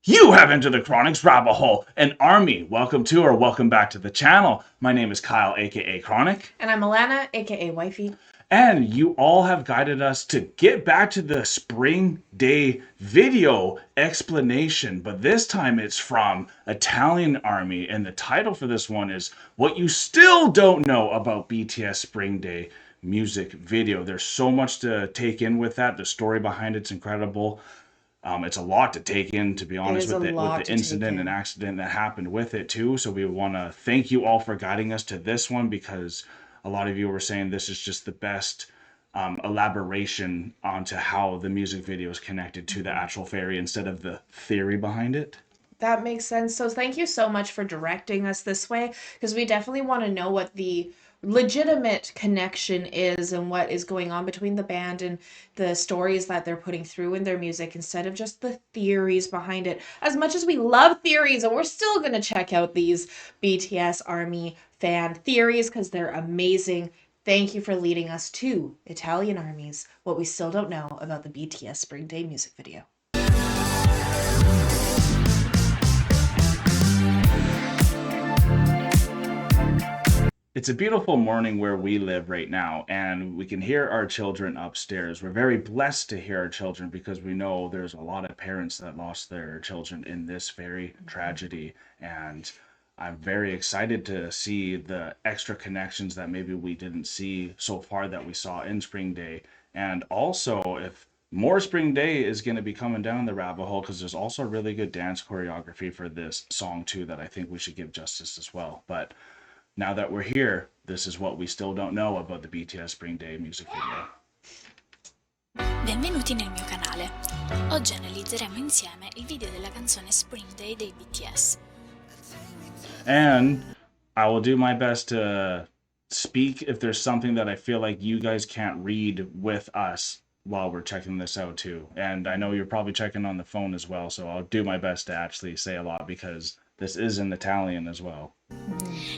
You have entered the Chronic's rabbit hole. And Army, welcome to or welcome back to the channel. My name is Kyle, aka Chronic. And I'm Alana, aka Wifey. And you all have guided us to get back to the Spring Day video explanation. But this time it's from Italian ARMY. And the title for this one is What You Still Don't Know About BTS Spring Day Music Video. There's so much to take in with that. The story behind it's incredible. It's a lot to take in, to be honest, with the incident and accident that happened with it too. So we want to thank you all for guiding us to this one, because a lot of you were saying this is just the best elaboration onto how the music video is connected to the actual fairy instead of the theory behind it. That makes sense. So thank you so much for directing us this way, because we definitely want to know what the legitimate connection is and what is going on between the band and the stories that they're putting through in their music, instead of just the theories behind it. As much as we love theories, and we're still going to check out these BTS ARMY fan theories because they're amazing. Thank you for leading us to Italian ARMY's What We Still Don't Know About the BTS Spring Day music video. It's a beautiful morning where we live right now, and we can hear our children upstairs. We're very blessed to hear our children because we know there's a lot of parents that lost their children in this very tragedy. And I'm very excited to see the extra connections that maybe we didn't see so far that we saw in Spring Day. And also, if more Spring Day is going to be coming down the rabbit hole, because there's also really good dance choreography for this song too that I think we should give justice as well. But now that we're here, this is what we still don't know about the BTS Spring Day music video. Benvenuti nel mio canale. Oggi analizzeremo insieme il video della canzone Spring Day dei BTS. And I will do my best to speak if there's something that I feel like you guys can't read with us while we're checking this out too. And I know you're probably checking on the phone as well, so I'll do my best to actually say a lot because this is in Italian as well.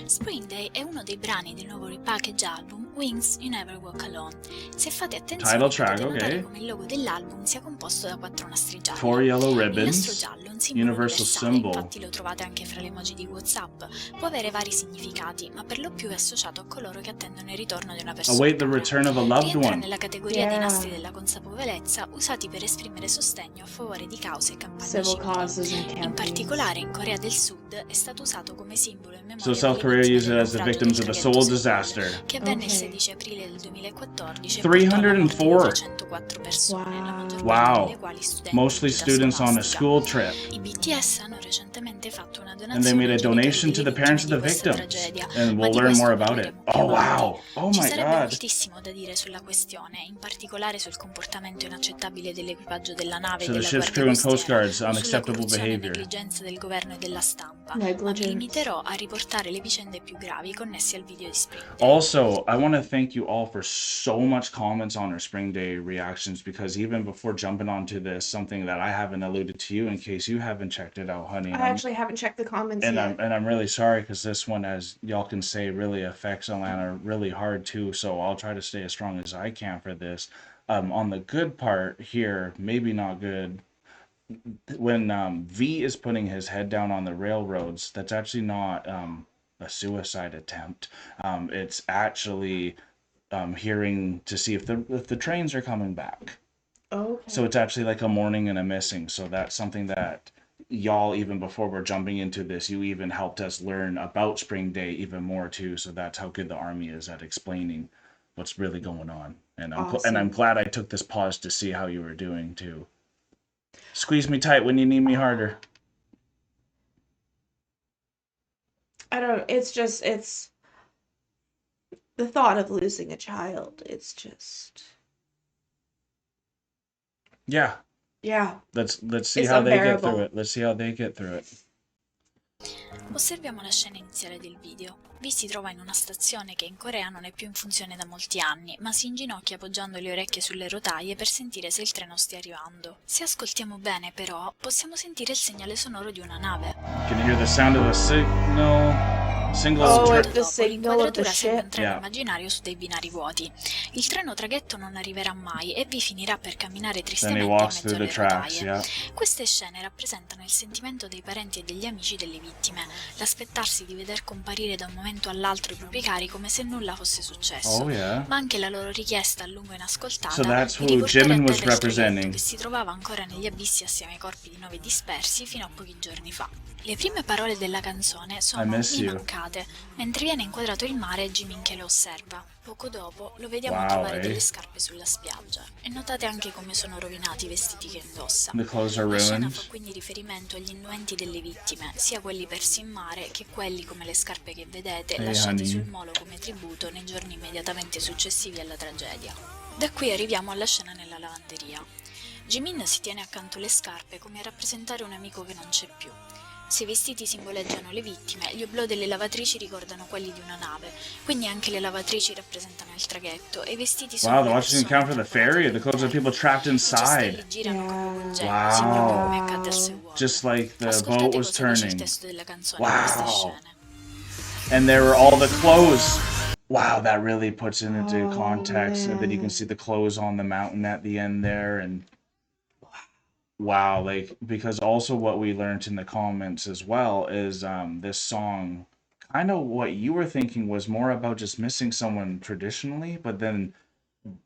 Spring Day è uno dei brani del nuovo repackage album Wings You Never Walk Alone. Se fate attenzione, potete notare come il logo dell'album sia composto da 4 nastri gialli. 4 yellow Il ribbons, nastro giallo è un simbolo universale, infatti lo trovate anche fra le emoji di WhatsApp. Può avere vari significati, ma per lo più è associato a coloro che attendono il ritorno di una persona. Await the return of a loved Rientra one. nella categoria dei nastri della consapevolezza usati per esprimere sostegno a favore di cause e campagne civili. In particolare in Corea del Sud è stato usato come simbolo in memoria South Korea used it as the victims of the Seoul disaster. Che avvenne il 16 aprile del 2014 304. 104 persone, la maggior Wow. delle quali studenti Mostly students on a school trip. I BTS hanno recentemente fatto una donazione And they made a donation to the parents of the victims. And we'll learn more about it. Oh wow. Oh Ci my sarebbe god. moltissimo da dire sulla questione, in particolare sul comportamento inaccettabile dell'equipaggio della nave e So the della ship's guardia crew and Coast costiera, Guard's o sulla unacceptable corruzione e behavior. negligenza del governo e della stampa. Ma mi limiterò a riportare le vicende più gravi connesse al video di Spring Day. Also, I want to thank you all for so much comments on our Spring Day reactions, because even before jumping onto this, something that I haven't alluded to you in case you haven't checked it out, honey. I actually haven't checked the comments yet. I'm really sorry, because this one, as y'all can say, really affects Alana really hard too. So I'll try to stay as strong as I can for this. On the good part here, maybe not good. When V is putting his head down on the railroads, that's actually not a suicide attempt. It's actually hearing to see if the trains are coming back. Okay. So it's actually like a mourning and a missing. So that's something that y'all, even before we're jumping into this, you even helped us learn about Spring Day even more too. So that's how good the ARMY is at explaining what's really going on. And I'm glad I took this pause to see how you were doing too. Squeeze me tight when you need me harder. I don't, it's the thought of losing a child. It's just, Yeah. Let's see It's how they get unbearable. through it. Let's see how they get through it. Osserviamo la scena iniziale del video. Vi si trova in una stazione che in Corea non è più in funzione da molti anni, ma si inginocchia appoggiando le orecchie sulle rotaie per sentire se il treno stia arrivando. Se ascoltiamo bene, però, possiamo sentire il segnale sonoro di una nave. Can you hear the sound of the signal? Single Oh, tur- at the Dopo, signal of the l'inquadratura segue un ship. treno Yeah. immaginario su dei binari vuoti. Il treno traghetto non arriverà mai e vi finirà per camminare Then he tristemente in walks mezzo through the alle tracks, rotaie. yeah. Queste scene rappresentano il sentimento dei parenti e degli amici delle vittime, l'aspettarsi di veder comparire da un momento all'altro i propri cari come se nulla fosse successo, Oh, yeah. ma anche la loro richiesta a lungo So inascoltata that's di who riportare a Jimin was terra il traghetto representing. che si trovava ancora negli abissi assieme ai corpi di 9 dispersi fino a pochi giorni fa. Le prime parole della canzone I sono miss "mi you." mancate", mentre viene inquadrato il mare e Jimin che lo osserva. Poco dopo lo vediamo Wow, trovare eh? delle scarpe sulla spiaggia. E notate anche come sono rovinati i vestiti che indossa. The clothes are La scena fa ruined. quindi riferimento agli innuenti delle vittime, sia quelli persi in mare che quelli come le scarpe che vedete Hey, lasciati honey. sul molo come tributo nei giorni immediatamente successivi alla tragedia. Da qui arriviamo alla scena nella lavanderia. Jimin si tiene accanto le scarpe come a rappresentare un amico che non c'è più. Se i vestiti simboleggiano le vittime, gli oblò delle lavatrici ricordano quelli di una nave, quindi anche le lavatrici rappresentano il traghetto e i vestiti sono Wow, the le watch doesn't persone count for the intrappolate ferry. The clothes of people trapped I gestelli inside. girano come Yeah. volgenti, proprio come accadde al Wow. Seawall. Just like the boat Ascoltate was cosa dice il turning. testo della canzone in queste Wow. scene. And there were all the clothes. Wow, that really puts it into Oh, context. And then you can see man. the clothes on the mountain at the end there. And wow, like, because also what we learned in the comments as well is this song, kind of what you were thinking was more about just missing someone traditionally, but then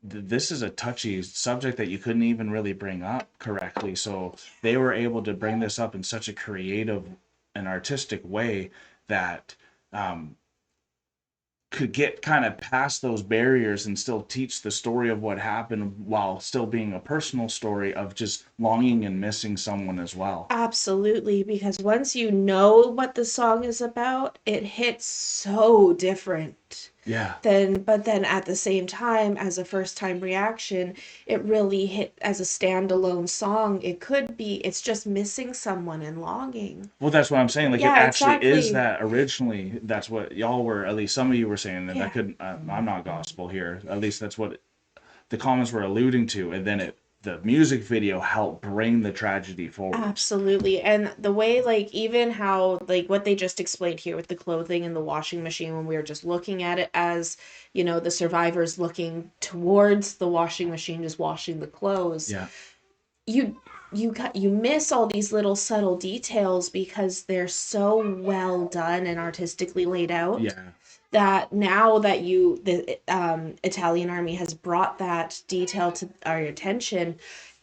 this is a touchy subject that you couldn't even really bring up correctly. So they were able to bring this up in such a creative and artistic way that could get kind of past those barriers and still teach the story of what happened while still being a personal story of just longing and missing someone as well. Absolutely, because once you know what the song is about, it hits so different. Yeah. But then at the same time, as a first time reaction, it really hit as a standalone song. It's just missing someone and longing. Well, that's what I'm saying. Like, it Yeah, actually is exactly. that originally. That's what y'all were, at least some of you were saying that Yeah. that could, I'm not gospel here. At least that's what the comments were alluding to. And then the music video helped bring the tragedy forward. Absolutely. And the way, like, even how, like, what they just explained here with the clothing and the washing machine, when we were just looking at it as, the survivors looking towards the washing machine, just washing the clothes. Yeah. You miss all these little subtle details because they're so well done and artistically laid out. Yeah. That now that the Italian Army has brought that detail to our attention,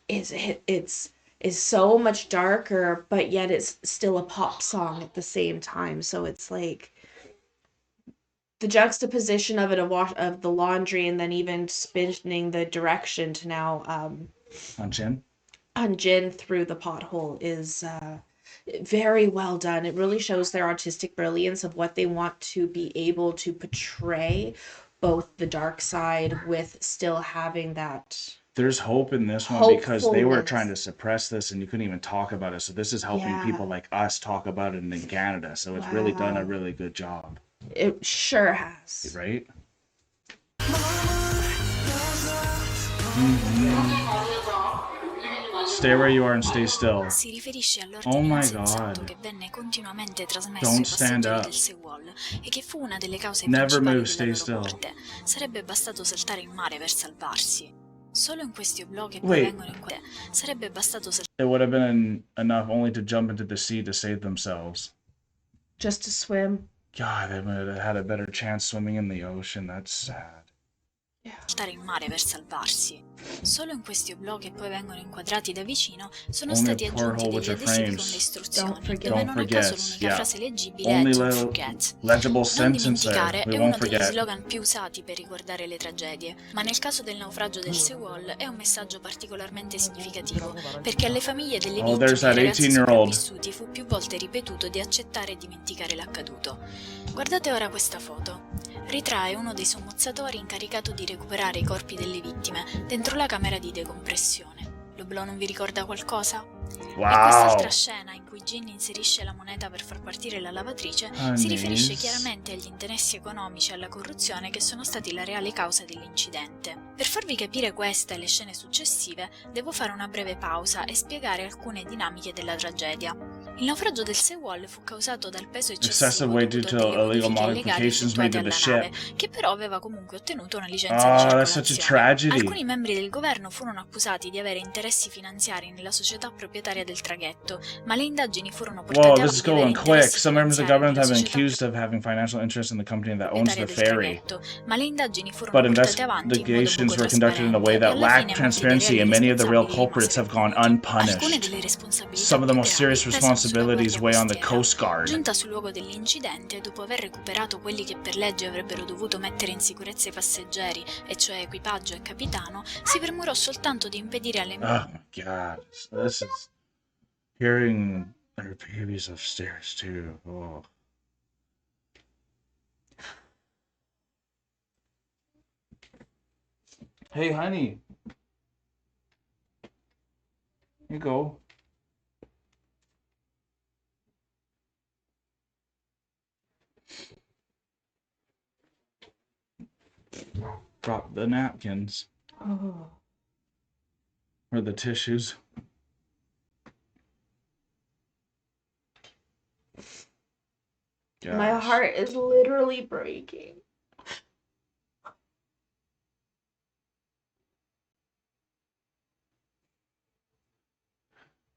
it's so much darker, but yet it's still a pop song at the same time. So it's like the juxtaposition of it of the laundry, and then even spinning the direction to now On Jin? on Jin through the pothole is very well done. It really shows their artistic brilliance of what they want to be able to portray, both the dark side with still having that. There's hope in this one because they were Hopefulness. trying to suppress this and you couldn't even talk about it. So this is helping Yeah. people like us talk about it in Canada. So it's really done a Wow. really good job, It sure has. right? Stay where you are and stay still. Si riferisce Oh all'ordine my insensato God. che venne continuamente trasmesso Don't ai stand passeggeri up. del Seawall e che fu una delle cause Never principali move, della stay loro still. morte. Sarebbe bastato saltare in mare per salvarsi. Solo in questi oblò che poi Wait. vengono inquadrati sarebbe bastato saltare. It would have been enough only to jump into the sea to save themselves. Just to swim. God, they would have had a better chance swimming in the ocean. That's sad. Saltare in mare per salvarsi. Solo in questi oblò che poi vengono inquadrati da vicino sono Only stati a poor aggiunti hole with degli your adesivi con frames. le istruzioni, Don't forget. dove Don't non a caso forget, l'unica yeah. frase leggibile è Only "Don't forget". legible Non sentence there. dimenticare We è won't uno degli forget. slogan più usati per ricordare le tragedie, ma nel caso del naufragio del Seawall è un messaggio particolarmente significativo, perché alle famiglie delle Oh, vittime there's e ai that ragazzi 18-year-old. sopravvissuti fu più volte ripetuto di accettare e dimenticare l'accaduto. Guardate ora questa foto. Ritrae uno dei sommozzatori incaricato di recuperare i corpi delle vittime dentro la camera di decompressione. L'oblò non vi ricorda qualcosa? E quest'altra Wow. scena in cui Jin inserisce la moneta per far partire la lavatrice si Honey. riferisce chiaramente agli interessi economici e alla corruzione che sono stati la reale causa dell'incidente. Per farvi capire questa e le scene successive, devo fare una breve pausa e spiegare alcune dinamiche della tragedia. Il naufragio del Sewol fu causato dal peso Excessive eccessivo weight due dovuto to a delle illegal modifiche illegali modifications made effettuate to the alla ship. nave, che però aveva comunque ottenuto una licenza di Oh, that's such a circolazione. tragedy. Alcuni membri del governo furono accusati di avere interessi finanziari nella società proprietaria del traghetto, ma le indagini furono Whoa, portate this is avanti di avere going quick. interessi Some members of the finanziari government nella have been società accused of having financial interest in the company that owns proprietaria the del ferry. traghetto, ma le indagini furono But portate avanti in modo investigations poco were conducted in a way trasparente e that alla lacked fine molti dei transparency, reali and many of the real responsabili culprits have rimasero gone impuniti. Alcune unpunished. delle responsabilità Some of the più most gravi serious pesano sulla responsibilities Guardia weigh on the Costiera. Coast Guard. Giunta sul luogo dell'incidente, dopo aver recuperato quelli che per legge avrebbero dovuto mettere in sicurezza i passeggeri, e cioè equipaggio e capitano, si premurò soltanto di impedire alle Oh my god. This is hearing their babies upstairs too. Oh. Hey honey. Here you go. Drop the napkins. Oh. Or the tissues. My Gosh. heart is literally breaking.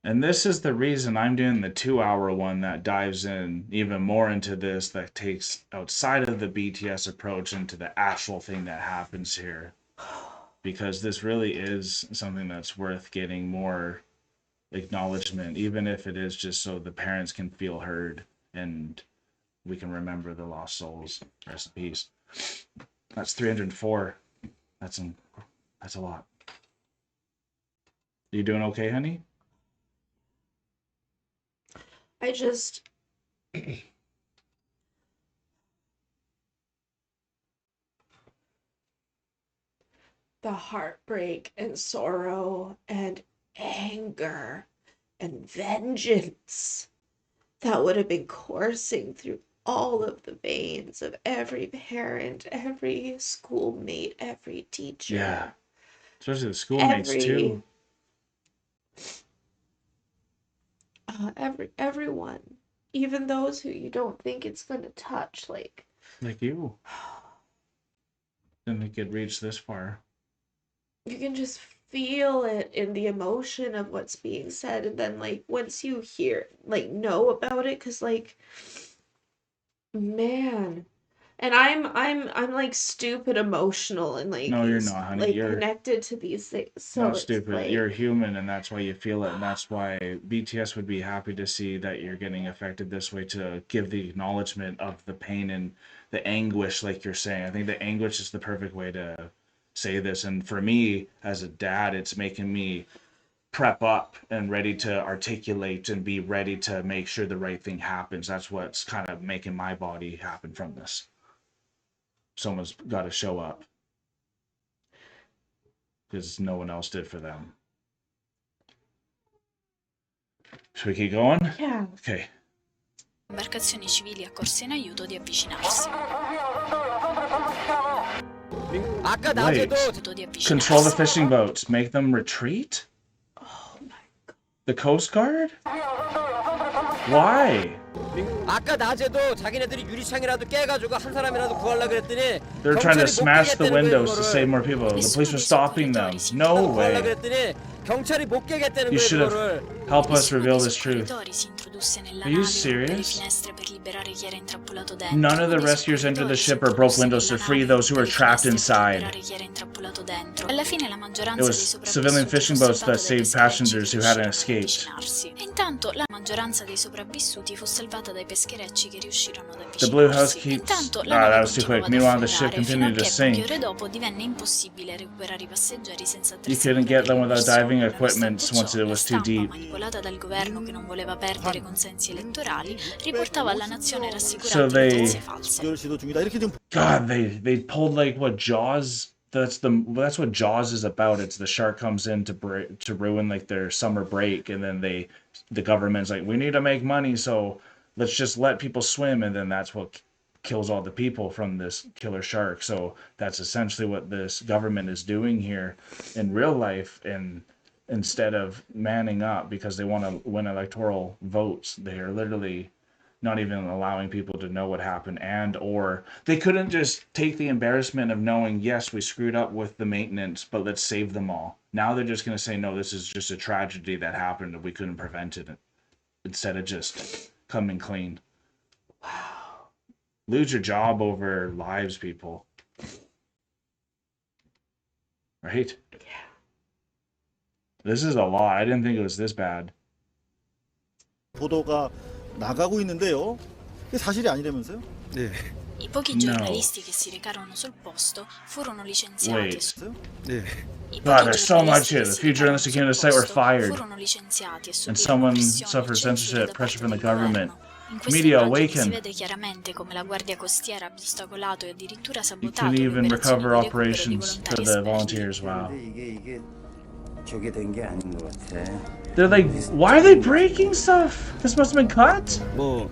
And this is the reason I'm doing the 2-hour one that dives in even more into this, that takes outside of the BTS approach into the actual thing that happens here. Because this really is something that's worth getting more acknowledgement, even if it is just so the parents can feel heard and we can remember the lost souls. Rest in peace. That's 304. That's a lot. You doing okay, honey? I just... the heartbreak and sorrow and anger and vengeance that would have been coursing through all of the veins of every parent, every schoolmate, every teacher. Yeah. Especially the schoolmates too. Everyone, even those who you don't think it's gonna touch, like you. Didn't think it'd reach this far. You can just feel it in the emotion of what's being said, and then like once you hear, like, know about it, because like, man. And I'm like stupid emotional and like No, you're not, honey. like You're connected to these things. So not it's stupid. like, You're human, and that's why you feel it, and that's why BTS would be happy to see that you're getting affected this way, to give the acknowledgement of the pain and the anguish, like you're saying. I think the anguish is the perfect way to say this. And for me, as a dad, it's making me prep up and ready to articulate and be ready to make sure the right thing happens. That's what's kind of making my body happen from this. Someone's got to show up because no one else did for them. Should we keep going? yeah. Okay. Imbarcazioni civili accorse in aiuto di avvicinarsi. Wait. Control the fishing boats. Make them retreat? Oh my god. The Coast Guard? Why? 아까 낮에도 자기네들이 유리창이라도 깨가지고 한 사람이라도 구하려 그랬더니 They're trying to 경찰이 못 smash the 깨겠다는 거예요, windows to 그거를. save more people. The police were stopping them. No 구하려 way. 그랬더니 경찰이 못 깨겠다는 You 거예요, should 그거를. have helped us Nessuno reveal dei this truth. soccorritori si introdusse nella Are you nave o rompè le serious? finestre per liberare chi era intrappolato dentro. None of the Uno dei rescuers entered the soccorritori si ship or broke introdusse windows to nella free nave, those who were rompè le trapped finestre per inside. liberare chi era intrappolato dentro. Alla fine la It maggioranza dei was civilian sopravvissuti fishing fu boats that salvata dai saved pescherecci passengers che who hadn't riuscirono ad escaped. avvicinarsi. E intanto la maggioranza dei sopravvissuti fu salvata dai pescherecci che riuscirono ad The Blue House avvicinarsi. keeps... Intanto la Ah, nave that was too continuava quick. ad Meanwhile, the ship affondare, fino a continued to che poche sink. ore dopo divenne impossibile recuperare i passeggeri senza You couldn't attrezzature get them per without l'immersione. diving Nonostante equipment ciò, once it la was too stampa, deep. manipolata dal governo che non voleva perdere consensi elettorali, riportava alla nazione So rassicuranti they... notizie false. God, they pulled like what Jaws. That's what Jaws is about. It's the shark comes in to ruin like their summer break, and then the government's like, we need to make money, so let's just let people swim, and then that's what kills all the people from this killer shark. So that's essentially what this government is doing here in real life, and instead of manning up because they want to win electoral votes. They are literally not even allowing people to know what happened, and or they couldn't just take the embarrassment of knowing, yes, we screwed up with the maintenance, but let's save them all. Now they're just going to say, no, this is just a tragedy that happened and we couldn't prevent it, instead of just coming clean. Wow. Lose your job over lives, people. Right? Yeah. This is a lot. I didn't think it was this bad. 보도가 나가고 있는데요. 이게 사실이 아니라면서요? 네. I pochi giornalisti che si recarono sul posto furono licenziati. Wait. 네. I God, pochi there's so much giornalisti here. che The si few recarono journalists who came to the sul site were posto fired. furono licenziati e And subirono someone pressioni suffered e censure censorship, da pressure parte from the del government. governo. In queste Media immagini si awaken. vede chiaramente come la guardia costiera abbia ostacolato e addirittura You sabotato can le even operazioni recover di recupero di operations for volontari the esperti. volunteers. Wow. 근데 이게 저게 된 게 아닌 것 같아. They're like, why are they breaking stuff? This must have been cut. 뭐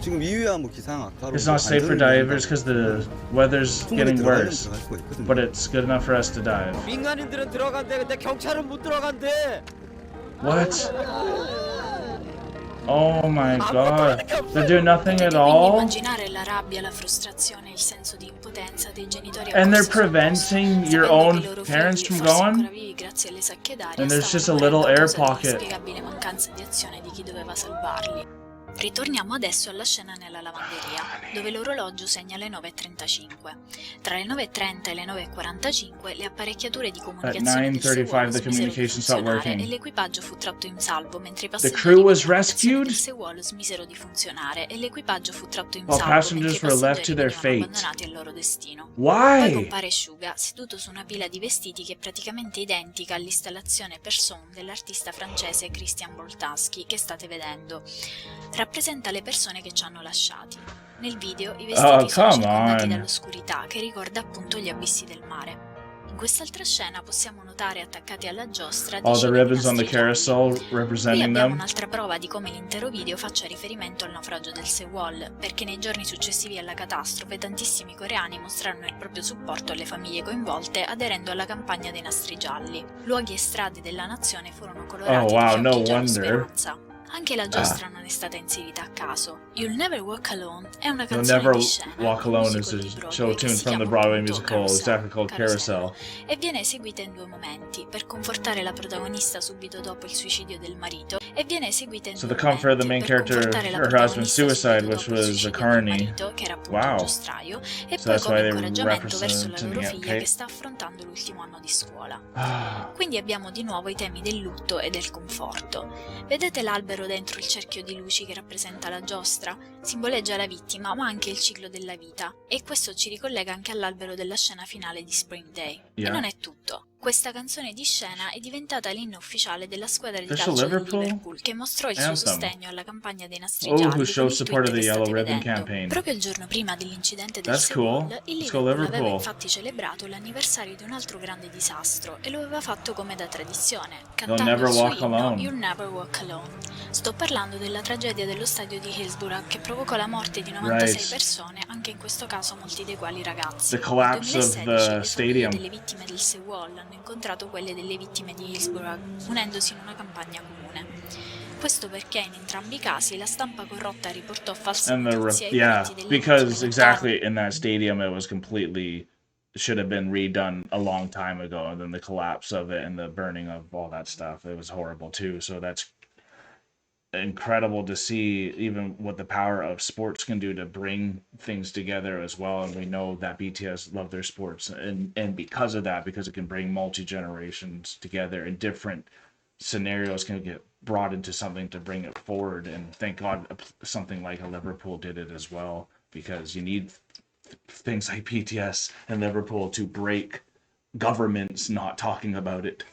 지금 이유야 뭐 기상 악화로 It's not safe for divers because the weather's getting worse. 들어갈 수가 있거든요. But it's good enough for us to dive. 민간인들은 들어간대. 근데 경찰은 못 들어간대. What? Oh my god. They're doing nothing at Potete quindi all? immaginare la rabbia, la frustrazione e il senso di impotenza dei genitori And they're accorsi sul posto, preventing your sapendo che own i loro parents figli, from forse going? ancora vivi grazie alle sacche d'aria, And there's just a stavano little morendo a air causa pocket. dell'inspiegabile mancanza di azione di chi doveva salvarli. Ritorniamo adesso alla scena nella lavanderia, dove l'orologio segna le 9:35. Tra le 9:30 e le 9:45 le apparecchiature di comunicazione del 9:35 Sewol the smisero di communication stopped funzionare working. e l'equipaggio fu tratto in salvo, mentre i The passeggeri crew was della navigazione del rescued Sewol smisero di funzionare e l'equipaggio fu tratto in while salvo, mentre passengers i were left to passeggeri their venivano fate. abbandonati al loro destino. Poi Why? compare Suga seduto su una pila di vestiti che è praticamente identica all'installazione Person dell'artista francese Christian Boltanski che state vedendo. Rappresenta le persone che ci hanno lasciati. Nel video i vestiti sono come circondati on. dall'oscurità che ricorda appunto gli abissi del mare. In quest'altra scena possiamo notare attaccati alla giostra All the decine di ribbons on the nastri gialli. carousel Qui representing abbiamo them. un'altra prova di come l'intero video faccia riferimento al naufragio del Sewol, perché nei giorni successivi alla catastrofe tantissimi coreani mostrarono il proprio supporto alle famiglie coinvolte aderendo alla campagna dei nastri gialli. Luoghi e strade della nazione furono colorati Oh, wow, di no fiocchi giallo wonder. speranza. Anche la giostra non è stata inserita a caso. You'll Never Walk Alone è una You'll canzone Never di scena, Walk un Alone is musical di a Broadway show che tune si from the chiama Broadway appunto musical, exactly called Carousel. e viene eseguita in due momenti, per confortare la protagonista subito dopo il suicidio del marito e viene eseguita in So due the comfort of the momenti, main per character, confortare la her husband's protagonista suicide, subito which dopo il was a suicidio del carny. marito, che era appunto Wow. un giostraio, e So poi that's come why they incoraggiamento verso la representing loro it, figlia okay? che sta affrontando l'ultimo anno di scuola. Ah, Quindi abbiamo di nuovo i temi del lutto e del conforto. Vedete l'albero dentro il cerchio di luci che rappresenta la giostra? Simboleggia la vittima, ma anche il ciclo della vita. E questo ci ricollega anche all'albero della scena finale di Spring Day. Yeah. E non è tutto. Questa canzone di scena è diventata l'inno ufficiale della squadra di There's a calcio del Liverpool Liverpool, che mostrò il suo anthem. sostegno alla campagna dei nastri Oh, gialli who con showed il support tweet of the che Yellow state Ribbon vedendo. campaign. Proprio il giorno prima dell'incidente del That's cool. Sewol, il Let's go Liverpool aveva Liverpool. infatti celebrato l'anniversario di un altro grande disastro e lo aveva fatto come da tradizione, They'll cantando never il suo walk inno alone. You'll Never Walk Alone. Sto parlando della tragedia dello stadio di Hillsborough che provocò la morte di 96 Right. persone, anche in questo caso molti dei quali ragazzi. The collapse Nel of 2016 the le famiglie stadium. delle vittime del Sewol hanno incontrato quelle delle vittime di Hillsborough, unendosi in una campagna comune. Questo perché in entrambi i casi la stampa corrotta riportò false And the notizie ai yeah, parenti delle because vittime exactly in that stadium it was completely should have been redone a long time ago, and then the collapse of it and the burning of all that stuff, it was horrible too. So that's incredible to see even what the power of sports can do to bring things together as well. And we know that BTS love their sports, and because of that, because it can bring multi generations together in different scenarios, can get brought into something to bring it forward. And thank God something like a Liverpool did it as well, because you need things like BTS and Liverpool to break governments not talking about it.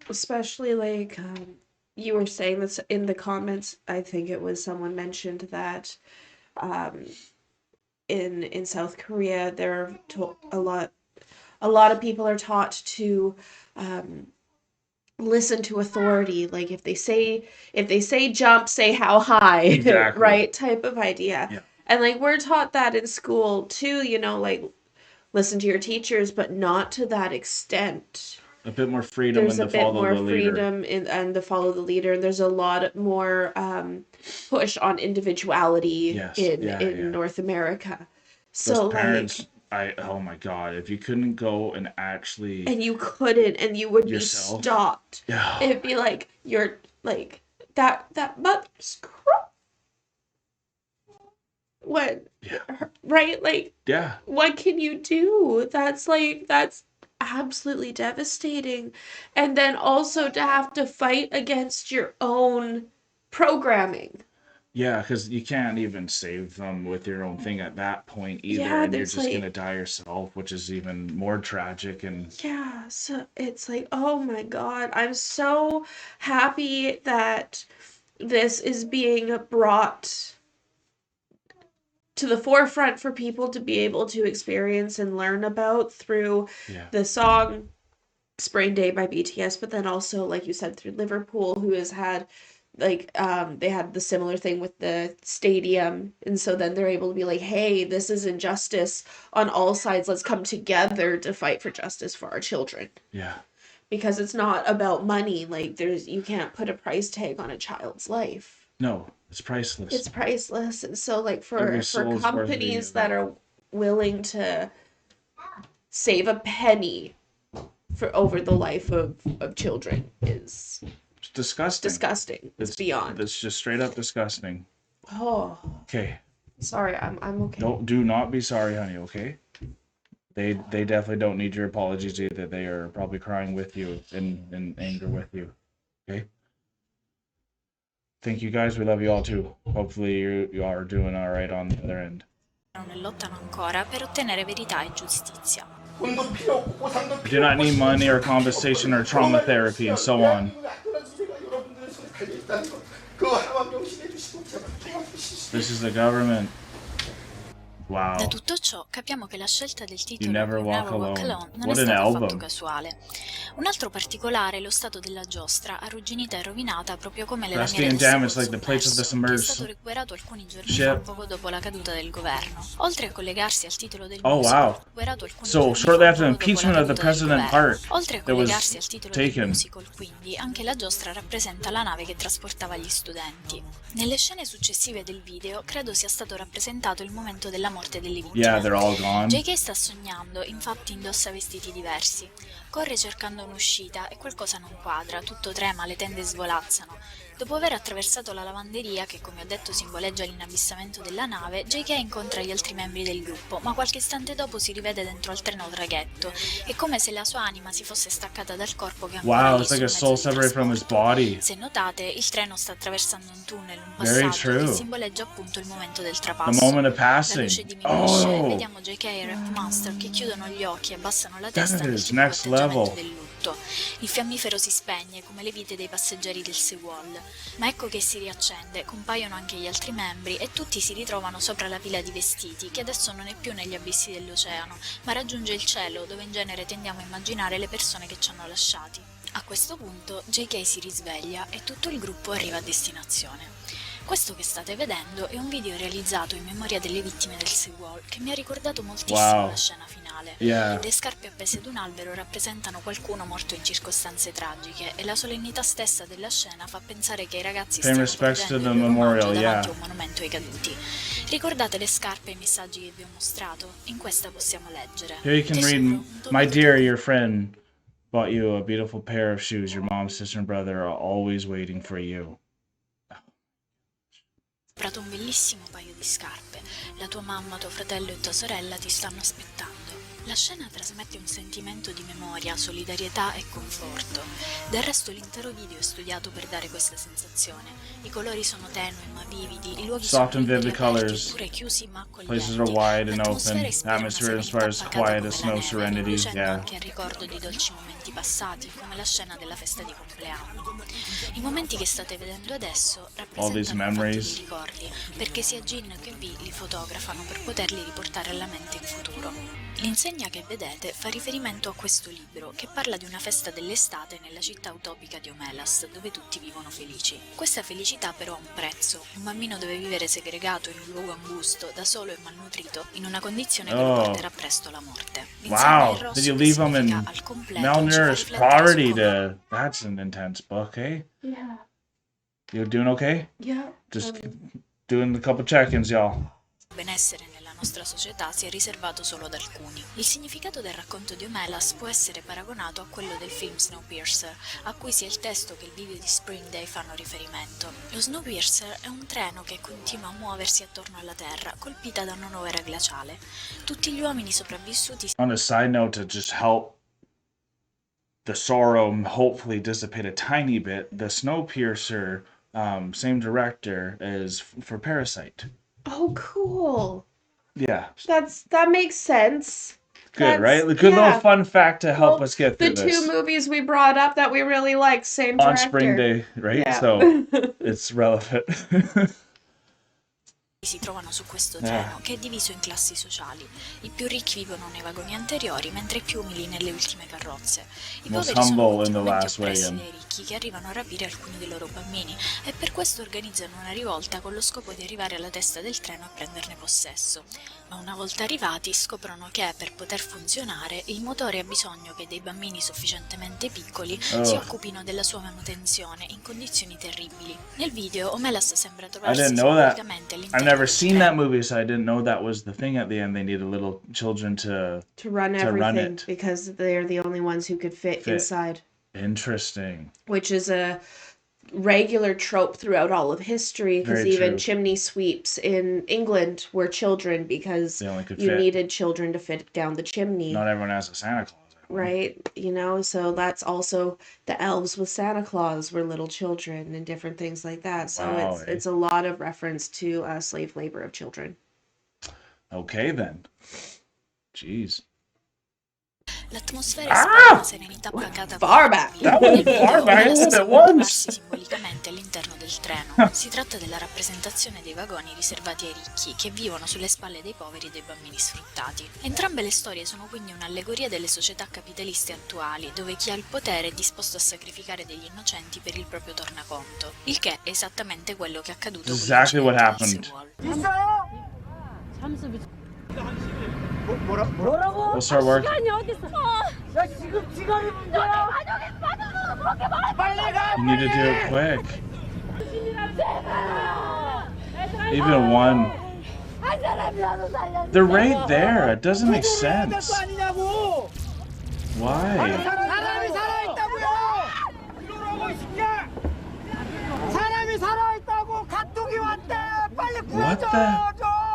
Especially like you were saying this in the comments. I think it was someone mentioned that in South Korea there are a lot of people are taught to listen to authority. Like if they say jump, say how high. Exactly. Right, type of idea. Yeah. And like we're taught that in school too, like listen to your teachers, but not to that extent. A bit more freedom there's in a the bit follow more the leader. freedom and the follow the leader. There's a lot more push on individuality Yes. Yeah. in Yeah. North America. Those So parents, like, oh my God, if you couldn't go and actually and you couldn't, and you would be yourself, stopped. yeah, It'd be like you're like that mother's what, yeah, right? Like, yeah, what can you do? That's absolutely devastating. And then also to have to fight against your own programming. yeah, because you can't even save them with your own thing at that point either, Yeah, and you're there's just gonna like, die yourself, which is even more tragic. And yeah, so it's like, oh my God, I'm so happy that this is being brought to the forefront for people to be able to experience and learn about through yeah, the song Spring Day by BTS, but then also, like you said, through Liverpool, who has had like they had the similar thing with the stadium, and so then they're able to be like, hey, this is injustice on all sides, let's come together to fight for justice for our children, yeah, because it's not about money. Like, there's, you can't put a price tag on a child's life. no, it's priceless. It's priceless. And so like Every for soul is worth being companies that avenged. are willing to save a penny for over the life of children is It's disgusting. disgusting. It's beyond. It's just straight up disgusting. Oh, Okay, sorry, I'm okay. do not be sorry, honey. Okay. They definitely don't need your apologies either. They are probably crying with you in anger with you. Okay. Thank you guys. We love you all too. Hopefully you are doing all right on the other end. E lottano ancora per ottenere verità e giustizia. You do not need money or compensation or trauma therapy and so on. This is the government. Wow. Da tutto ciò capiamo che la scelta del titolo Never You Walk Never Walk Alone. Alone non What è an stato album. affatto casuale. Un altro particolare è lo stato della giostra, arrugginita e rovinata proprio come le Rusty lamiere and del damaged Seagull like the plates of the sommerso, che è stato submerged recuperato alcuni giorni ship. fa, poco dopo la caduta del governo. Oltre a collegarsi al titolo del Oh, musical, wow. recuperato alcuni So giorni shortly fa, after the poco dopo la impeachment of the caduta del President governo. Park Oltre a that was collegarsi al titolo del taken. musical, quindi, anche la giostra rappresenta la nave che trasportava gli studenti. Nelle scene successive del video credo sia stato rappresentato il momento della morte delle vittime. Yeah, they're all gone. JK sta sognando, infatti indossa vestiti diversi. Corre cercando un'uscita e qualcosa non quadra, tutto trema, le tende svolazzano. Dopo aver attraversato la lavanderia, che come ho detto simboleggia l'inabissamento della nave, JK incontra gli altri membri del gruppo, ma qualche istante dopo si rivede dentro al treno traghetto. È come se la sua anima si fosse staccata dal corpo che ancora Wow, lì it's like sul a mezzo soul di separated from his trasporto. body. Se notate, il treno sta attraversando un tunnel, un Very passaggio, che true. simboleggia appunto il momento del The trapasso. moment of La passing. luce diminuisce e Oh, vediamo JK e Rap Master che chiudono gli occhi e abbassano la That testa nel is tipico next atteggiamento level. del lutto. Il fiammifero si spegne come le vite dei passeggeri del Seagull, ma ecco che si riaccende, compaiono anche gli altri membri e tutti si ritrovano sopra la pila di vestiti che adesso non è più negli abissi dell'oceano, ma raggiunge il cielo dove in genere tendiamo a immaginare le persone che ci hanno lasciati. A questo punto JK si risveglia e tutto il gruppo arriva a destinazione. Questo che state vedendo è un video realizzato in memoria delle vittime del Seagull che mi ha ricordato moltissimo Wow. la scena finale. Yeah. Le scarpe appese ad un albero rappresentano qualcuno morto in circostanze tragiche e la solennità stessa della scena fa pensare che i ragazzi Pay stiano respects to porgendo the il loro memorial, omaggio davanti yeah. a un monumento ai caduti. Ricordate le scarpe e i messaggi che vi ho mostrato? In questa possiamo leggere. Here you can Tesoro, read, un my tono dear, your friend bought you a beautiful pair of shoes. Your mom, sister, and brother are always waiting for you. comprato un bellissimo paio di scarpe. La tua mamma, tuo fratello e tua sorella ti stanno aspettando. La scena trasmette un sentimento di memoria, solidarietà e conforto. Del resto l'intero video è studiato per dare questa sensazione. I colori sono tenui ma vividi, i luoghi Soft sono and vivid liberi, aperti, colors. eppure chiusi ma accoglienti. Places are wide and L'atmosfera open. ispira una Atmosphere serenità inspires pacata quiet come as la no neve, serenity. inducendo Yeah. anche il ricordo di dolci momenti passati, come la scena della festa di compleanno. I momenti che state vedendo adesso All these rappresentano infatti memories. dei ricordi, perché sia Jin che V li fotografano per poterli riportare alla mente in futuro. L'insegna che vedete fa riferimento a questo libro, che parla di una festa dell'estate nella città utopica di Omelas, dove tutti vivono felici. Questa felicità però ha un prezzo. Un bambino deve vivere segregato in un luogo angusto, da solo e malnutrito, in una condizione che lo porterà presto alla morte. L'insegna in Wow. Did rosso you che leave him significa in al completo ci fa malnourished riflettere su poverty come... That's an intense book, eh? Yeah. You doing okay? Yeah. Just doing a couple check-ins, y'all. benessere nella nostra società sia riservato solo ad alcuni. Il significato del racconto di Omelas può essere paragonato a quello del film Snowpiercer, a cui sia il testo che il video di Spring Day fanno riferimento. Lo Snowpiercer è un treno che continua a muoversi attorno alla Terra, colpita da una nuova era glaciale. Tutti gli uomini sopravvissuti... On a side note, to just help the sorrow hopefully dissipate a tiny bit, the Snowpiercer, same director as for Parasite. Oh, cool. Yeah. That makes sense. Good, That's, right? A good little fun fact to help Well, us get through the this. two movies we brought up that we really like, same On director. Spring Day, right? Yeah. So it's relevant. si trovano su questo treno, che è diviso in classi sociali. I più ricchi vivono nei vagoni anteriori, mentre i più umili nelle ultime carrozze. I Most poveri sono humble in the continuamente last way oppressi in. dai ricchi che arrivano a rapire alcuni dei loro bambini e per questo organizzano una rivolta con lo scopo di arrivare alla testa del treno e prenderne possesso. Ma una volta arrivati scoprono che per poter funzionare il motore ha bisogno che dei bambini sufficientemente piccoli si occupino della sua manutenzione in condizioni terribili. Nel video Omelas sembra I trovarsi didn't know that. simbolicamente I've all'interno never del seen treno. that movie, so I didn't know that was the thing at the end. They needed little children to run everything it. because they're the only ones who could fit inside. Interesting. Which is a regular trope throughout all of history, because Very even true. chimney sweeps in England were children because They only could you fit. needed children to fit down the chimney. Not everyone has a Santa Claus. Right, you know, so that's also the elves with Santa Claus were little children and different things like that. So Wow, it's a lot of reference to slave labor of children. Okay then. Jeez. L'atmosfera ispira una serenità pacata Far back. That was far back at once. simbolicamente all'interno del treno. Si tratta della rappresentazione dei vagoni riservati ai ricchi che vivono sulle spalle dei poveri e dei bambini sfruttati. Entrambe le storie sono quindi un'allegoria delle società capitaliste attuali, dove chi ha il potere è disposto a sacrificare degli innocenti per il proprio tornaconto, il che è esattamente quello che è accaduto Exactly what con happened. We'll start working. You need to do it quick. Even one. They're right there. It doesn't make sense. Why? What the?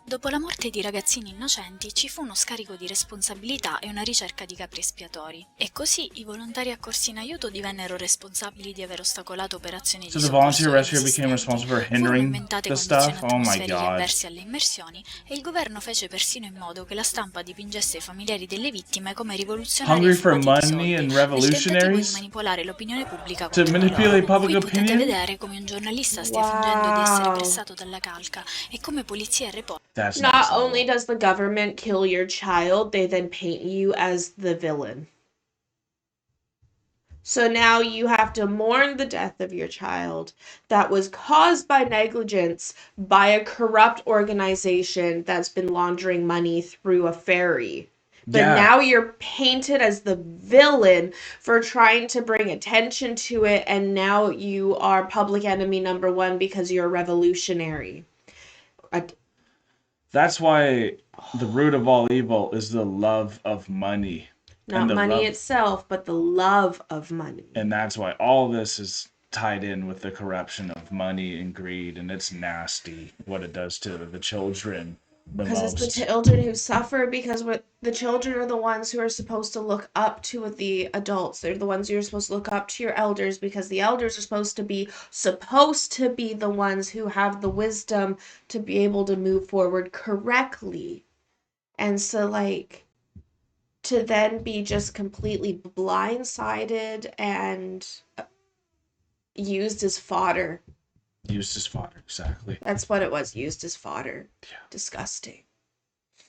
Dopo la morte di ragazzini innocenti ci fu uno scarico di responsabilità e una ricerca di capri espiatori. E così i volontari accorsi in aiuto divennero responsabili di aver ostacolato operazioni di So the soccorso volunteer rescue became inesistenti. responsible for Furono hindering inventate the condizioni stuff? Oh my atmosferiche god. avverse alle immersioni e il governo fece persino in modo che la stampa dipingesse i familiari delle vittime come rivoluzionari Hungry for affamati di money soldi, and nel tentativo di revolutionaries? manipolare l'opinione pubblica To contro di manipulate loro. public Qui potete opinion? vedere come un giornalista stia fingendo di essere pressato dalla calca e come polizia e reporter That's Not next level. only does the government kill your child, they then paint you as the villain. So now you have to mourn the death of your child that was caused by negligence by a corrupt organization that's been laundering money through a ferry. But Yeah. now you're painted as the villain for trying to bring attention to it, and now you are public enemy number one because you're a revolutionary. That's why the root of all evil is the love of money. Not And the money love- itself, but the love of money. And that's why all this is tied in with the corruption of money and greed, and it's nasty what it does to the children the Because it's most. the children who suffer, because the children are the ones who are supposed to look up to the adults. They're the ones who are supposed to look up to your elders, because the elders are supposed to be the ones who have the wisdom to be able to move forward correctly. And so, like, to then be just completely blindsided and used as fodder. Used as fodder, exactly. That's what it was, used as fodder. Yeah. Disgusting.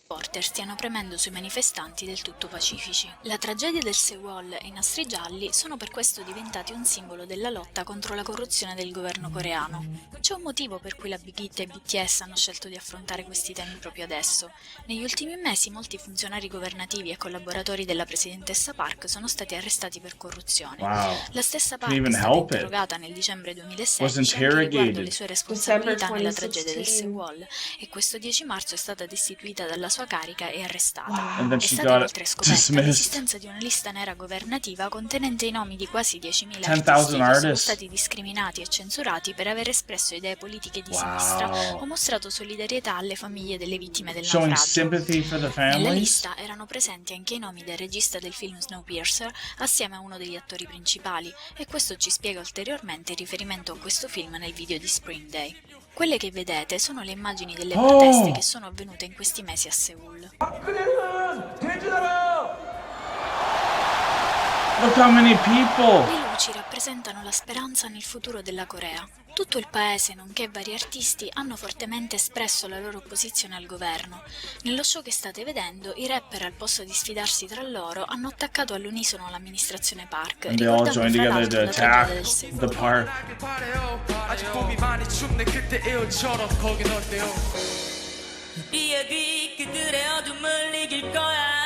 supporter stiano premendo sui manifestanti del tutto pacifici. La tragedia del Sewol e i nastri gialli sono per questo diventati un simbolo della lotta contro la corruzione del governo coreano. C'è un motivo per cui la Big Hit e BTS hanno scelto di affrontare questi temi proprio adesso. Negli ultimi mesi molti funzionari governativi e collaboratori della presidentessa Park sono stati arrestati per corruzione. Wow. La stessa Couldn't Park è even stata help it. interrogata nel dicembre Was 2016 anche riguardo le interrogated. sue December responsabilità nella tragedia del 2016. Sewol e questo 10 marzo è stata destituita dalla sua carica e arrestata. And then È she stata got inoltre scoperta dismissed. l'esistenza di una lista nera governativa contenente i nomi di quasi 10.000 10,000 artisti che sono artists. stati discriminati e censurati per aver espresso idee politiche di sinistra Wow. o mostrato solidarietà alle famiglie delle vittime del Showing naufragio. sympathy for the Nella families. lista erano presenti anche i nomi del regista del film Snowpiercer assieme a uno degli attori principali e questo ci spiega ulteriormente il riferimento a questo film nel video di Spring Day. Quelle che vedete sono le immagini delle proteste che sono avvenute in questi mesi a Seoul. Look how many people. Le luci rappresentano la speranza nel futuro della Corea. Tutto il paese, nonché vari artisti, hanno fortemente espresso la loro opposizione al governo. Nello show che state vedendo, i rapper al posto di sfidarsi tra loro hanno attaccato all'unisono l'amministrazione Park, And they all ricordando joined fra together l'altro to la attack tragedia del Seoul. the park. 아직 봄이 많이 춥네 그때 에어처럼 거긴 어때요 우리의 빛들의 어둠을 이길 거야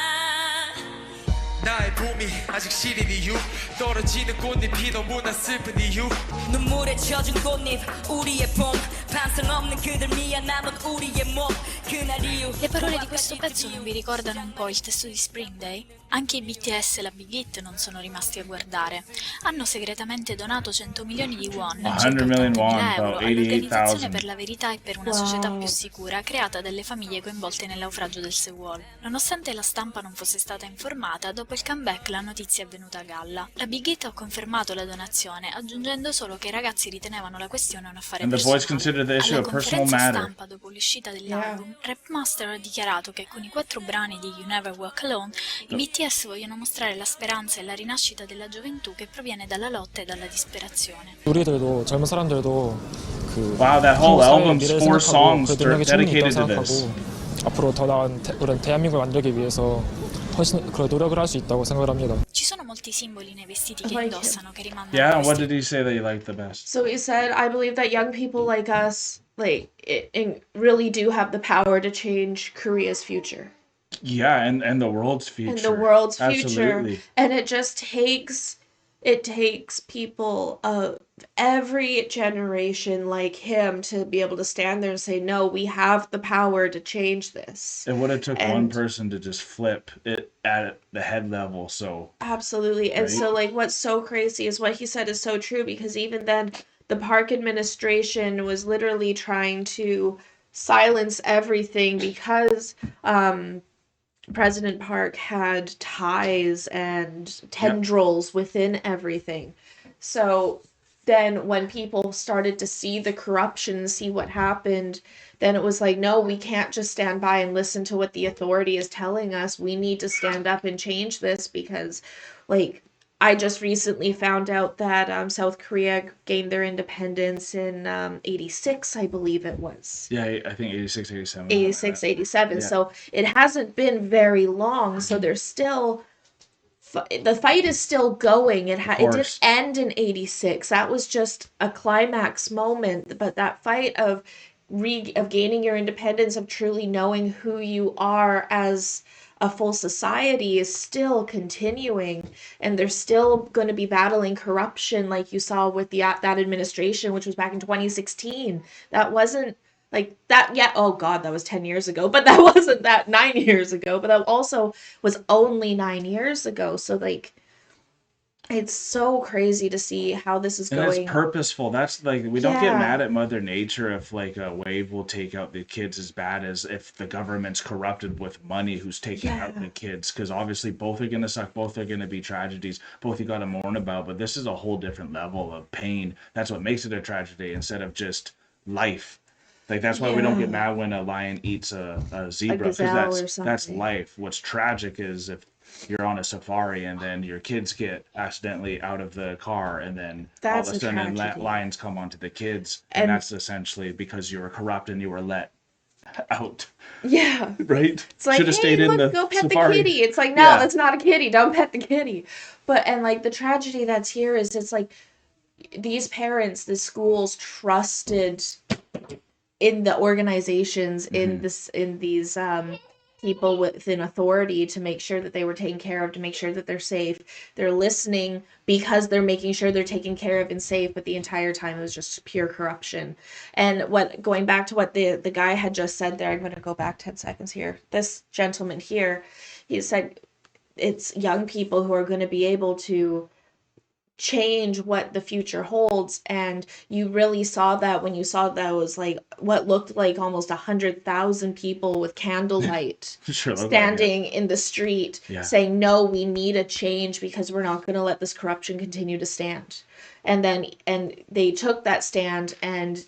나의 봄이 아직 시린 이유 떨어지는 꽃잎이 너무나 슬픈 이유 눈물에 젖은 꽃잎 우리의 봄 반성 없는 그들 미안 남은 우리의 몸 그날 이후 Le parole di questo pezzo non vi ricordano un po' il testo di Spring Day? Anche i BTS e la Big Hit non sono rimasti a guardare. Hanno segretamente donato 100 milioni di won, 100 million won, euro, about all'Organizzazione 88,000. per la Verità e per una società più sicura creata dalle famiglie coinvolte nel naufragio del Sewol. Nonostante la stampa non fosse stata informata, dopo il comeback la notizia è venuta a galla. La Big Hit ha confermato la donazione, aggiungendo solo che i ragazzi ritenevano la questione un affare And the boys personale. considered the issue Alla a personal conferenza matter. stampa dopo l'uscita dell'album, Rapmaster ha dichiarato che con i 4 brani di You Never Walk Alone, i BTS vogliono mostrare la speranza e la rinascita della gioventù che proviene dalla lotta e dalla disperazione. 우리들도 젊은 사람들도 그 Wow, that whole 한국 사회의 album's 미래를 4 생각하고 songs 그 능력이 충분히 있다고 dedicated to this. 생각하고 앞으로 더 나은 우리 대한민국을 만들기 위해서 훨씬 그 노력을 할 수 있다고 생각을 합니다. Ci sono molti simboli nei vestiti che Like him. indossano che rimandano Yeah, a what questi did he say that you liked the best? So he said, I believe that young people like us, really do have the power to change Korea's future. Yeah, and the world's future. And the world's future. Absolutely. And it takes people of every generation like him to be able to stand there and say, no, we have the power to change this. It would have took one And- person to just flip it at the head level, so Absolutely. And so what's so crazy is what he said is so true, because even then the Park administration was literally trying to silence everything because President Park had ties and tendrils within everything. So then when people started to see the corruption, see what happened, then it was like, no, we can't just stand by and listen to what the authority is telling us. We need to stand up and change this, because I just recently found out that South Korea gained their independence in 86, I believe it was. yeah, I think 86, 87. 86, 87. Yeah. So it hasn't been very long. So there's still, the fight is still going. It did course. end in 86. That was just a climax moment. But that fight of gaining your independence, of truly knowing who you are as a full society, is still continuing, and they're still going to be battling corruption, like you saw with that administration, which was back in 2016. That wasn't that yet. Oh God, that was 10 years ago, but that wasn't that 9 years ago. But that also was only 9 years ago. So it's so crazy to see how this is And going. it's purposeful. That's we don't get Yeah. mad at Mother Nature if a wave will take out the kids as bad as if the government's corrupted with money who's taking out the kids. Because obviously both are going to suck. Both are going to be tragedies. Both you got to mourn about. But this is a whole different level of pain. That's what makes it a tragedy instead of just life. That's why we don't get mad when a lion eats a zebra, gazelle because or that's something. life. What's tragic is if you're on a safari and then your kids get accidentally out of the car, and then That's all of a a sudden tragedy. lions come onto the kids, and And- that's essentially because you were corrupt and you were let out. Yeah. Right? It's like, Should have hey, stayed in look, the go pet safari. the kitty. It's like, no, Yeah. that's not a kitty. Don't pet the kitty. But, and like the tragedy that's here is it's like these parents, the schools trusted in the organizations, in these people within authority to make sure that they were taken care of, to make sure that they're safe. They're listening because they're making sure they're taken care of and safe, but the entire time it was just pure corruption. And what, going back to what the guy had just said there, I'm going to go back 10 seconds here. This gentleman here, he said it's young people who are going to be able to change what the future holds. And you really saw that when you saw those, like what looked like almost 100,000 people with candlelight Sure looked like it. standing in the street Yeah. saying, no, we need a change because we're not going to let this corruption continue to stand. And they took that stand, and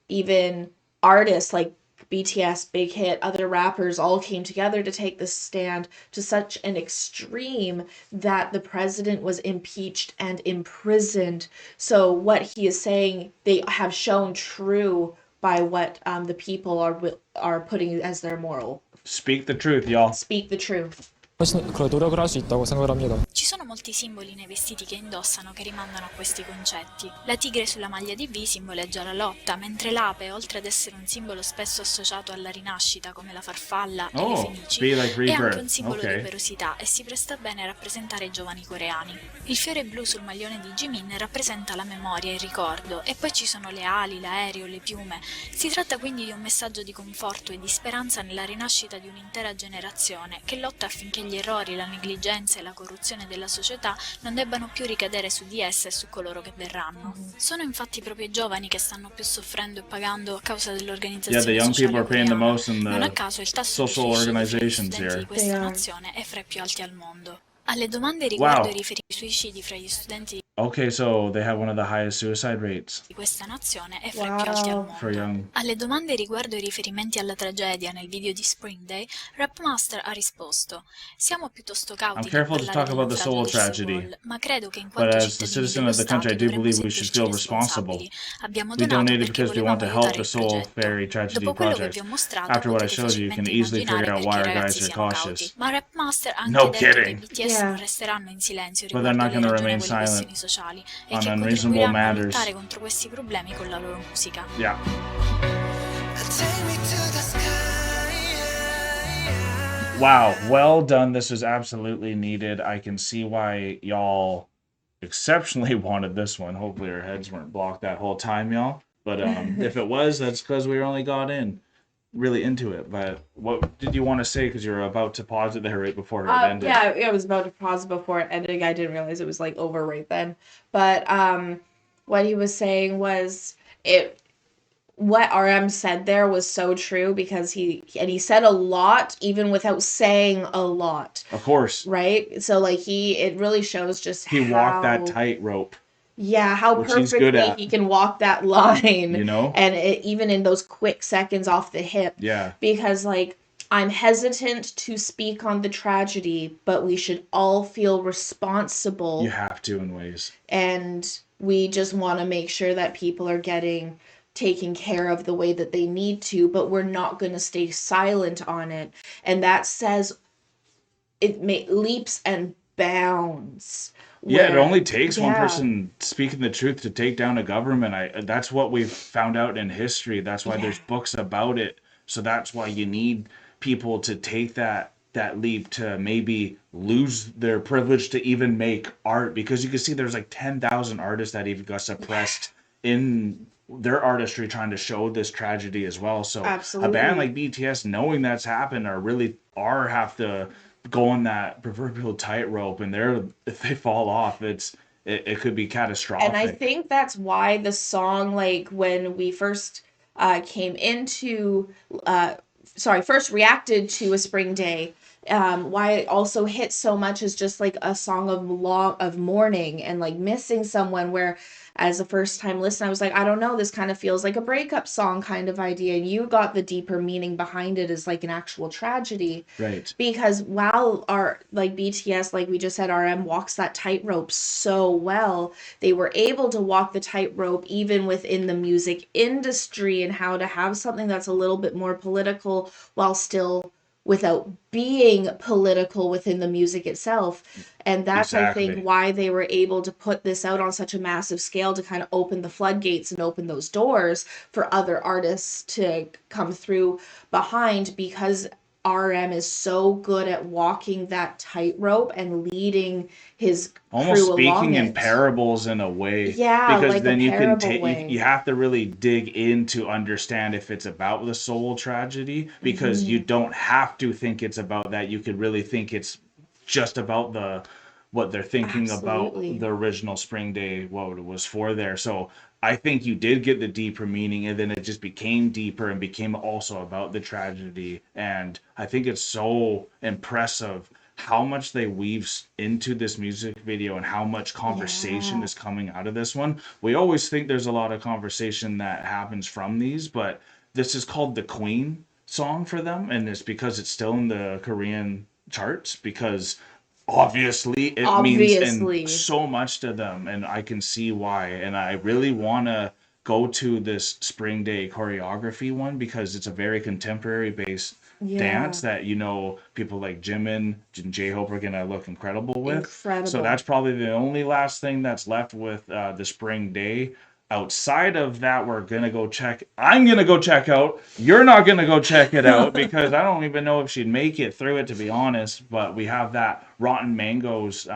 even artists like BTS, Big Hit, other rappers all came together to take this stand to such an extreme that the president was impeached and imprisoned. So what he is saying, they have shown true by what the people are putting as their moral. Speak the truth, y'all. Speak the truth. 그런 노력을 할 수 있다고 생각을 합니다. Ci sono molti simboli nei vestiti che indossano che rimandano a questi concetti. La tigre sulla maglia di V simboleggia la lotta, mentre l'ape, oltre ad essere un simbolo spesso associato alla rinascita come la farfalla e le fenici, be like è anche rebirth. un simbolo di Okay. operosità e si presta bene a rappresentare i giovani coreani. Il fiore blu sul maglione di Jimin rappresenta la memoria e il ricordo, e poi ci sono le ali, l'aereo, le piume. Si tratta quindi di un messaggio di conforto e di speranza nella rinascita di un'intera generazione che lotta affinché gli errori, la negligenza e la corruzione della società non debbano più ricadere su di essa e su coloro che verranno. Sono infatti proprio i giovani che stanno più soffrendo e pagando a causa dell'organizzazione Yeah, the young sociale people are paying the coreana. most in Non a the caso il tasso di social suicidio fra gli organizations studenti di here. questa nazione è fra i più alti al mondo. Alle domande riguardo i suicidi fra gli studenti Okay, so they have one of the highest suicide rates di questa nazione è fra i più alti al for mondo. young. Alle domande riguardo i riferimenti alla tragedia nel video di Spring Day, Rapmaster ha risposto: siamo piuttosto cauti I'm nel careful to parlare talk about the del naufragio soul del tragedy, Seoul, ma credo che in but quanto as the cittadini citizen dello of the country, I Stato do believe dovremmo we should sentirci feel responsible. responsabili. Abbiamo We donato donated perché because we want to volevamo help aiutare the il Soul progetto. Ferry Tragedy Dopo quello che project. vi ho mostrato, After what I potete showed you, you can facilmente easily figure immaginare out why perché our i guys ragazzi are siano cautious. cauti. Ma Rapmaster ha anche No detto kidding. che i BTS Yeah. non resteranno in silenzio But they're riguardo not alle gonna remain ragionevoli silent questioni sociali e on che unreasonable contribuiranno a matters. lottare contro questi problemi con la loro musica. Yeah. Wow, well done. This was absolutely needed. I can see why y'all exceptionally wanted this one. Hopefully our heads weren't blocked that whole time, y'all. But if it was, that's because we only got in really into it. But what did you want to say? Because you were about to pause it there right before it ended. Yeah, I was about to pause before it ended. I didn't realize it was like over right then. But what he was saying was what RM said there was so true, because he said a lot even without saying a lot, Of course. right? So like it really shows just He how walked that tightrope. Yeah, how which he's good perfectly at. he can walk that line, You know? and even in those quick seconds off the hip. Yeah. Because like I'm hesitant to speak on the tragedy, but we should all feel responsible, You have to in ways. and we just want to make sure that people are getting taken care of the way that they need to, but we're not going to stay silent on it. And that says leaps and bounds. Yeah, it where- only takes one yeah. person speaking the truth to take down a government. That's what we've found out in history. That's why there's books about it. So that's why you need people to take that leap to maybe lose their privilege to even make art, because you can see there's like 10,000 artists that even got suppressed in their artistry trying to show this tragedy as well. So a band like BTS, knowing that's happened, have to go on that proverbial tightrope, and if they fall off, it could be catastrophic. And I think that's why the song, like when we first came into first reacted to A Spring Day, why it also hit so much is just like a song of mourning and like missing someone, where as a first time listener, I was like, I don't know, this kind of feels like a breakup song kind of idea. And you got the deeper meaning behind it as like an actual tragedy. Right. Because while our, like BTS, like we just said, RM walks that tightrope so well, they were able to walk the tightrope even within the music industry, and how to have something that's a little bit more political while still without being political within the music itself. And that's, I think, Exactly. why they were able to put this out on such a massive scale, to kind of open the floodgates and open those doors for other artists to come through behind, because RM is so good at walking that tightrope and leading his Almost crew along speaking in it. parables in a way, Yeah, because like a then you can parable take way. you have to really dig in to understand if it's about the soul tragedy, because you don't have to think it's about that. You could really think it's just about the what they're thinking about Absolutely. the original Spring Day, what it was for there. So I think you did get the deeper meaning, and then it just became deeper and became also about the tragedy. And I think it's so impressive how much they weave into this music video and how much conversation Yeah. is coming out of this one. We always think there's a lot of conversation that happens from these, but this is called the Queen song for them, and it's because it's still in the Korean charts, because obviously it means and Obviously. so much to them, and I can see why. And I really want to go to this Spring Day choreography one, because it's a very contemporary based dance Yeah. that people like Jimin and J-Hope are gonna look incredible with. So Incredible. that's probably the only last thing that's left with the Spring Day. Outside of that, I'm gonna go check out. You're not gonna go check it out, because I don't even know if she'd make it through it, to be honest. But we have that Rotten Mangoes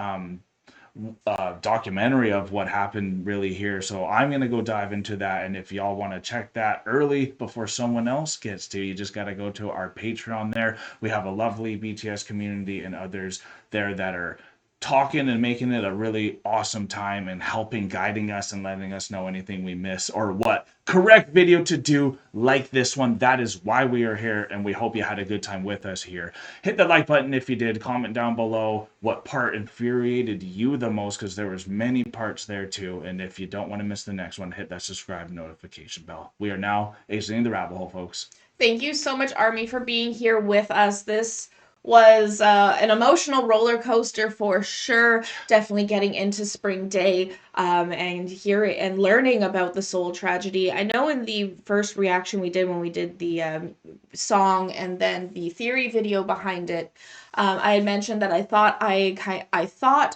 documentary of what happened really here. So I'm going to go dive into that. And if y'all want to check that early before someone else gets to, you just got to go to our Patreon there. We have a lovely BTS community and others there that are talking and making it a really awesome time, and helping, guiding us, and letting us know anything we miss or what correct video to do like this one. That is why we are here, and we hope you had a good time with us here. Hit the like button if you did. Comment down below what part infuriated you the most, because there was many parts there too. And if you don't want to miss the next one, hit that subscribe notification bell. We are now exiting the rabbit hole, folks. Thank you so much, Army, for being here with us. This was an emotional roller coaster for sure. Definitely getting into Spring Day and hearing and learning about the Seoul tragedy. I know in the first reaction we did when we did the song and then the theory video behind it, I had mentioned that I thought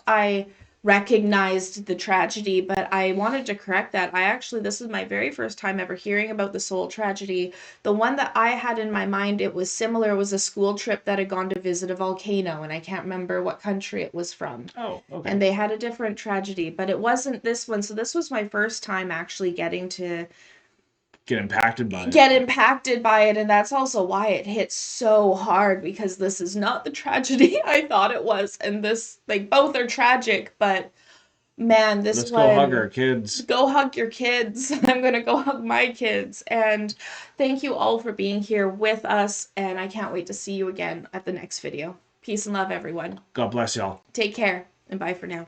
I recognized the tragedy, but I wanted to correct that. This is my very first time ever hearing about the Seoul tragedy. The one that I had in my mind, it was similar, was a school trip that had gone to visit a volcano, and I can't remember what country it was from. Oh, okay. And they had a different tragedy, but it wasn't this one. So this was my first time actually getting to Get impacted by it. And that's also why it hits so hard, because this is not the tragedy I thought it was. And this, like, both are tragic, but man, this Let's one, go hug our kids. go hug your kids. I'm gonna go hug my kids. And thank you all for being here with us, and I can't wait to see you again at the next video. Peace and love, everyone. God bless y'all. Take care, and bye for now.